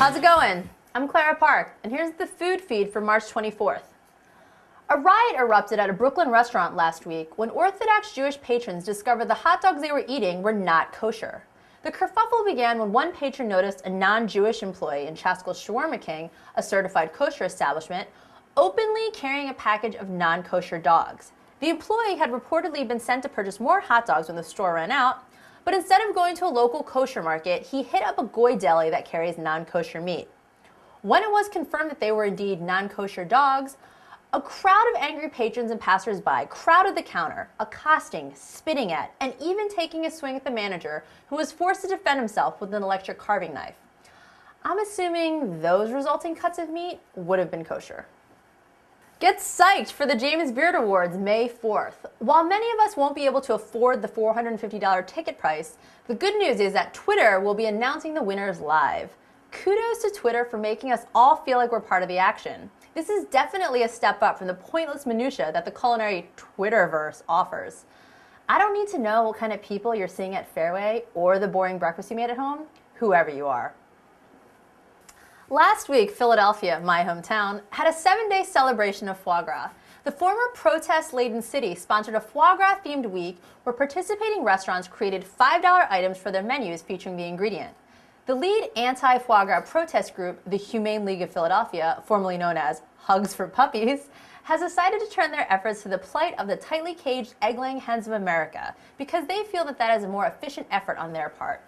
How's it going? I'm Clara Park, and here's the food feed for March 24th. A riot erupted at a Brooklyn restaurant last week when Orthodox Jewish patrons discovered the hot dogs they were eating were not kosher. The kerfuffle began when one patron noticed a non-Jewish employee in Chaskell's Shawarma King, a certified kosher establishment, openly carrying a package of non-kosher dogs. The employee had reportedly been sent to purchase more hot dogs when the store ran out, but instead of going to a local kosher market, he hit up a goy deli that carries non-kosher meat. When it was confirmed that they were indeed non-kosher dogs, a crowd of angry patrons and passersby crowded the counter, accosting, spitting at, and even taking a swing at the manager, who was forced to defend himself with an electric carving knife. I'm assuming those resulting cuts of meat would have been kosher. Get psyched for the James Beard Awards May 4th. While many of us won't be able to afford the $450 ticket price, the good news is that Twitter will be announcing the winners live. Kudos to Twitter for making us all feel like we're part of the action. This is definitely a step up from the pointless minutia that the culinary Twitterverse offers. I don't need to know what kind of people you're seeing at Fairway or the boring breakfast you made at home, whoever you are. Last week, Philadelphia, my hometown, had a 7-day celebration of foie gras. The former protest-laden city sponsored a foie gras-themed week where participating restaurants created $5 items for their menus featuring the ingredient. The lead anti-foie gras protest group, the Humane League of Philadelphia, formerly known as Hugs for Puppies, has decided to turn their efforts to the plight of the tightly caged egg-laying hens of America because they feel that that is a more efficient effort on their part.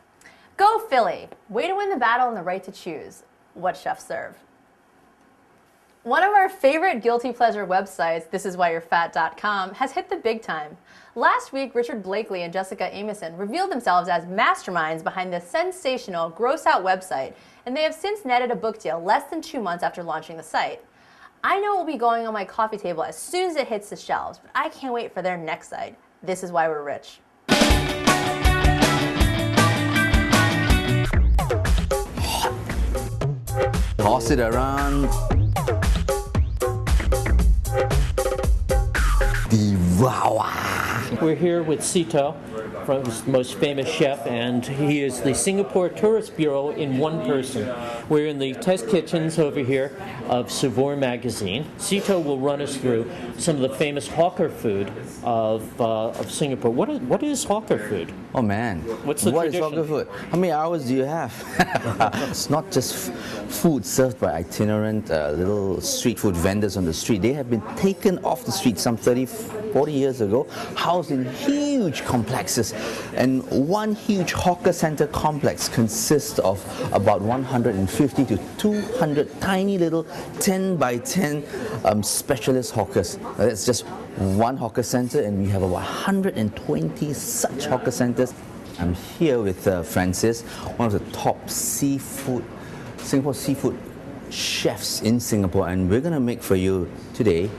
Go Philly! Way to win the battle and the right to choose what chefs serve. One of our favorite guilty pleasure websites, thisiswhyyou'refat.com, has hit the big time. Last week, Richard Blakely and Jessica Amison revealed themselves as masterminds behind this sensational, gross-out website, and they have since netted a book deal less than 2 months after launching the site. I know it will be going on my coffee table as soon as it hits the shelves, but I can't wait for their next site. This is why we're rich. Toss it around. Devour. We're here with Sito, the most famous chef, and he is the Singapore Tourist Bureau in one person. We're in the test kitchens over here of Savour magazine. Sito will run us through some of the famous hawker food of Singapore. What is hawker food? Oh man, What's the what is tradition? hawker food? How many hours do you have? It's not just food served by itinerant little street food vendors on the street. They have been taken off the street some 30, 40 years ago, housed in huge complexes. And one huge hawker center complex consists of about 150 to 200 tiny little 10 by 10 specialist hawkers. That's just one hawker center, and we have about 120 such hawker centers. I'm here with Francis, one of the top Singapore seafood chefs in Singapore, and we're going to make for you today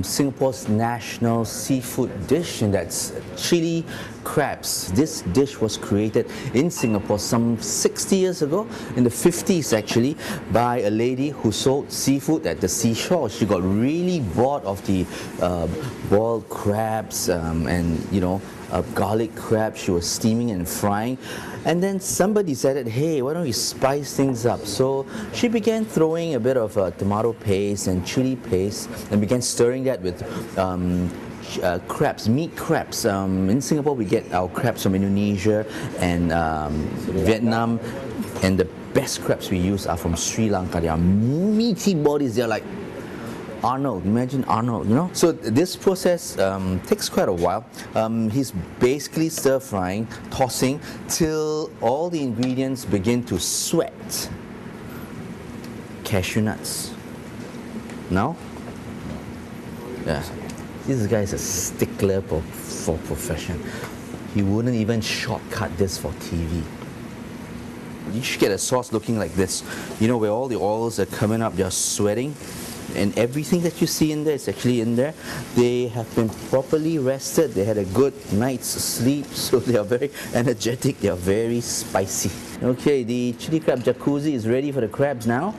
Singapore's national seafood dish, and that's chili crabs. This dish was created in Singapore some 60 years ago, in the 50s actually, by a lady who sold seafood at the seashore. She got really bored of the boiled crabs and garlic crab she was steaming and frying, and then somebody decided, hey, why don't we spice things up? So she began throwing a bit of tomato paste and chili paste and began stirring that with crabs, meat crabs. In Singapore we get our crabs from Indonesia and Vietnam, and the best crabs we use are from Sri Lanka. They are meaty bodies. They're like Arnold, imagine Arnold, So this process takes quite a while. He's basically stir frying, tossing, till all the ingredients begin to sweat. Cashew nuts. Now? Yeah. This guy is a stickler for profession. He wouldn't even shortcut this for TV. You should get a sauce looking like this. Where all the oils are coming up, they're sweating. And everything that you see in there is actually in there. They have been properly rested. They had a good night's sleep, so they are very energetic. They are very spicy. Okay, the chili crab jacuzzi is ready for the crabs now.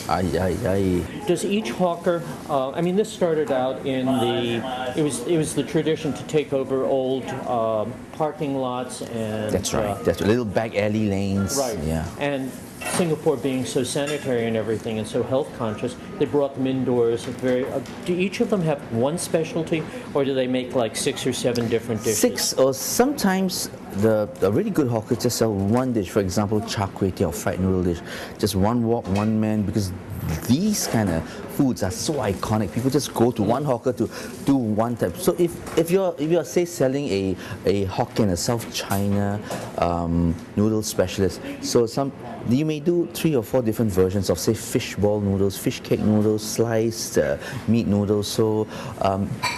Does each hawker? I mean, this started out in it was the tradition to take over old parking lots and. That's right. That's little back alley lanes. Right. Yeah. And Singapore being so sanitary and everything and so health conscious, they brought them indoors. Do each of them have one specialty, or do they make like 6 or 7 different dishes? 6, or sometimes the really good hawkers just sell one dish. For example, char kway teow, fried noodle dish. Just one wok, one man, because these kind of foods are so iconic. People just go to one hawker to do one type. So if you're say selling a Hokkien, a South China noodle specialist, so you may do 3 or 4 different versions of say fish ball noodles, fish cake noodles, sliced meat noodles. So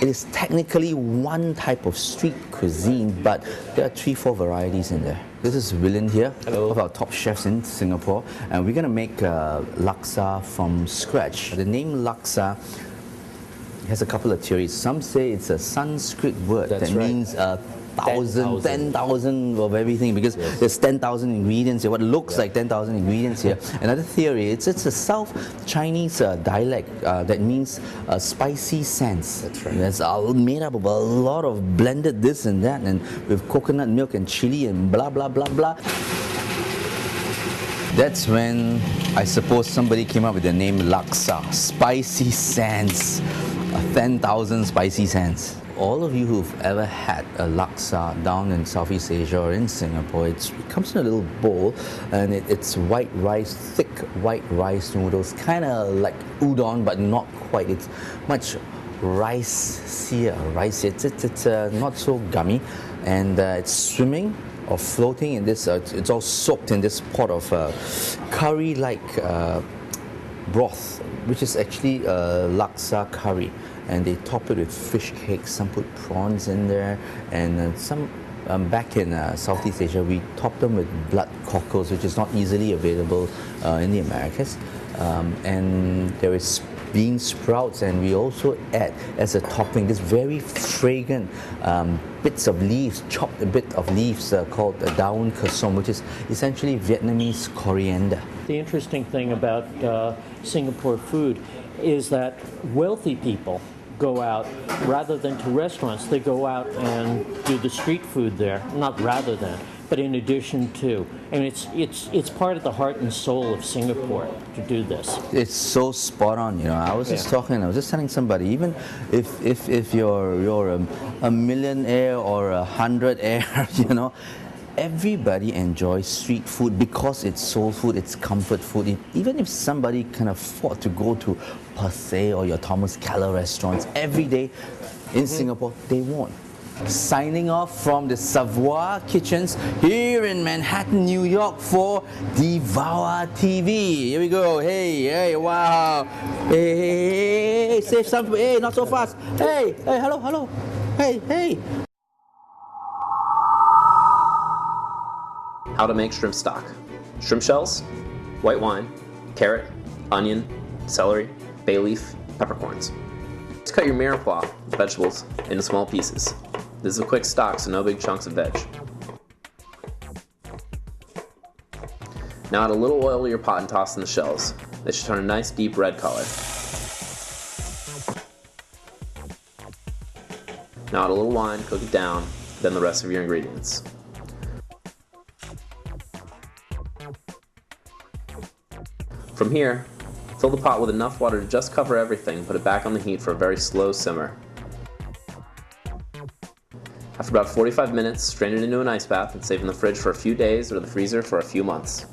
it is technically one type of street cuisine, but there are 3-4 varieties in there. This is William here, one of our top chefs in Singapore, and we're going to make laksa from scratch. The name laksa has a couple of theories. Some say it's a Sanskrit word that means 10,000 of everything, because there's 10,000 ingredients here, what looks like 10,000 ingredients here. Another theory, it's a South Chinese dialect that means spicy sands. That's right. It's made up of a lot of blended this and that, and with coconut milk and chili and blah blah blah blah. That's when I suppose somebody came up with the name laksa, spicy sands, 10,000 spicy sands. All of you who've ever had a laksa down in Southeast Asia or in Singapore, it comes in a little bowl, and it's white rice, thick white rice noodles, kind of like udon, but not quite. It's much rice-ier. It's not so gummy, and it's swimming or floating in this. It's all soaked in this pot of curry-like broth, which is actually laksa curry. And they top it with fish cakes. Some put prawns in there, and some back in Southeast Asia we top them with blood cockles, which is not easily available in the Americas. And there is bean sprouts, and we also add as a topping this very fragrant bits of leaves, chopped bit of leaves called daun kasom, which is essentially Vietnamese coriander. The interesting thing about Singapore food is that wealthy people go out, rather than to restaurants, they go out and do the street food there. Not rather than, but in addition to. I mean, it's part of the heart and soul of Singapore to do this. It's so spot on, you know. I was just telling somebody, even if you're a millionaire or 100-aire, you know, everybody enjoys street food because it's soul food, it's comfort food. Even if somebody can afford to go to Pasay or your Thomas Keller restaurants every day in Singapore, they won't. Signing off from the Savoir Kitchens here in Manhattan, New York for Devour TV. Here we go. Hey, wow. Hey, say something. Hey, not so fast. Hey, hello. Hey. How to make shrimp stock. Shrimp shells, white wine, carrot, onion, celery, bay leaf, peppercorns. Just cut your mirepoix vegetables into small pieces. This is a quick stock, so no big chunks of veg. Now add a little oil to your pot and toss in the shells. They should turn a nice deep red color. Now add a little wine, cook it down, then the rest of your ingredients. From here, fill the pot with enough water to just cover everything, put it back on the heat for a very slow simmer. After about 45 minutes, strain it into an ice bath and save in the fridge for a few days or the freezer for a few months.